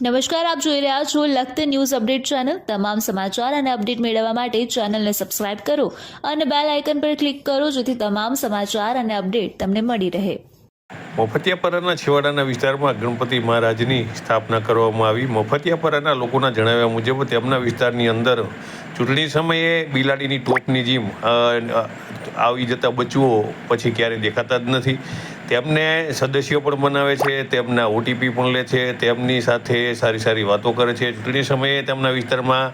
નમસ્કાર, આપ જોઈ રહ્યા છો લખત ન્યૂઝ અપડેટ ચેનલ। તમામ સમાચાર અને અપડેટ મેળવવા માટે ચેનલને સબસ્ક્રાઇબ કરો અને બેલ આઇકન પર ક્લિક કરો જેથી તમામ સમાચાર અને અપડેટ તમને મળી રહે। મફતિયાપરાના છેવાડાના વિસ્તારમાં ગણપતિ મહારાજની સ્થાપના કરવામાં આવી। મફતિયાપરાના લોકોના જણાવ્યા મુજબ તેમના વિસ્તારની અંદર ચૂંટણી સમયે બિલાડીની ટોપની જેમ આવી જતા બચ્ચુઓ પછી ક્યારેય દેખાતા જ નથી। તેમને સદસ્યો પણ બનાવે છે, તેમના ઓટીપી પણ લે છે, તેમની સાથે સારી સારી વાતો કરે છે। ચૂંટણી સમયે તેમના વિસ્તારમાં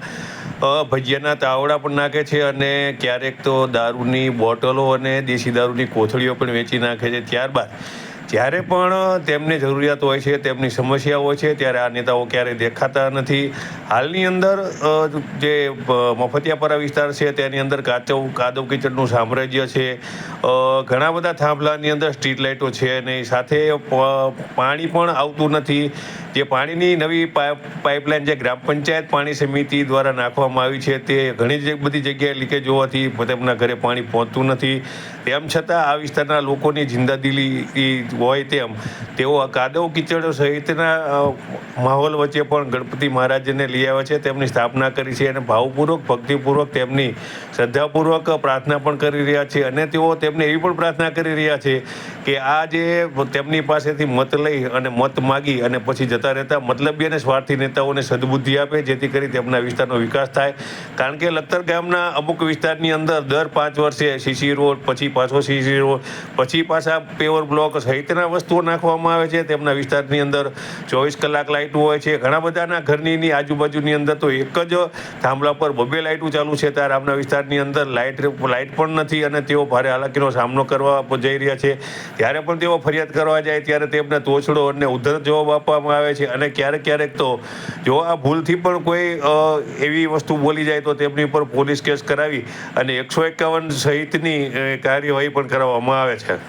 ભજીયાના તાવડા પણ નાખે છે અને ક્યારેક તો દારૂની બોટલો અને દેશી દારૂની કોથળીઓ પણ વેચી નાખે છે। ત્યારબાદ જ્યારે પણ તેમને જરૂરિયાત હોય છે, તેમની સમસ્યા હોય છે, ત્યારે આ નેતાઓ ક્યારેય દેખાતા નથી। હાલની અંદર જે મફતિયાપરા વિસ્તાર છે તેની અંદર કાદવ કીચડનું સામ્રાજ્ય છે। ઘણા બધા થાંભલાની અંદર સ્ટ્રીટ લાઇટો છે અને સાથે પાણી પણ આવતું નથી। જે પાણીની નવી પાઇપલાઇન જે ગ્રામ પંચાયત પાણી સમિતિ દ્વારા નાખવામાં આવી છે તે ઘણી બધી જગ્યાએ લીકેજ હોવાથી તેમના ઘરે પાણી પહોંચતું નથી। તેમ છતાં આ વિસ્તારના લોકોની જિંદાદિલી હોય તેમ તેઓ કાદવ કીચડ સહિતના માહોલ વચ્ચે પણ ગણપતિ મહારાજને લઈ આવ્યા છે, તેમની સ્થાપના કરી છે અને ભાવપૂર્વક ભક્તિપૂર્વક તેમની શ્રદ્ધાપૂર્વક પ્રાર્થના પણ કરી રહ્યા છે। અને તેઓ તેમને એવી પણ પ્રાર્થના કરી રહ્યા છે કે આ જે તેમની પાસેથી મત લઈ અને મત માગી અને પછી જતા રહેતા મતલબી અને સ્વાર્થી નેતાઓને સદબુદ્ધિ આપે જેથી કરી તેમના વિસ્તારનો વિકાસ થાય। કારણ કે લખતર ગામના અમુક વિસ્તારની અંદર દર 5 વર્ષે સીસી રોડ, પછી પાછો સીસી રોડ, પછી પાછા પેવર બ્લોક સહિતના વસ્તુઓ નાખવામાં આવે છે। તેમના વિસ્તારની અંદર 24 કલાક લાઇટો હોય છે। ઘણા બધાના ઘરની આજુબાજુની અંદર તો એક જ થાંભલા પર 2 લાઇટો ચાલુ છે, ત્યારે આમના વિસ્તારની અંદર લાઇટ પણ નથી અને તેઓ ભારે હાલાકીનો સામનો કરવા જઈ રહ્યા છે। ત્યારે પણ તેઓ ફરિયાદ કરવા જાય ત્યારે તેમને તોછડો અને ઉદ્ધત જવાબ આપવામાં આવે છે અને ક્યારેક તો જો આ ભૂલથી પણ કોઈ એવી વસ્તુ બોલી જાય તો તેમની પર પોલીસ કેસ કરાવી અને 151 સહિતની કાર્યવાહી પણ કરવામાં આવે છે।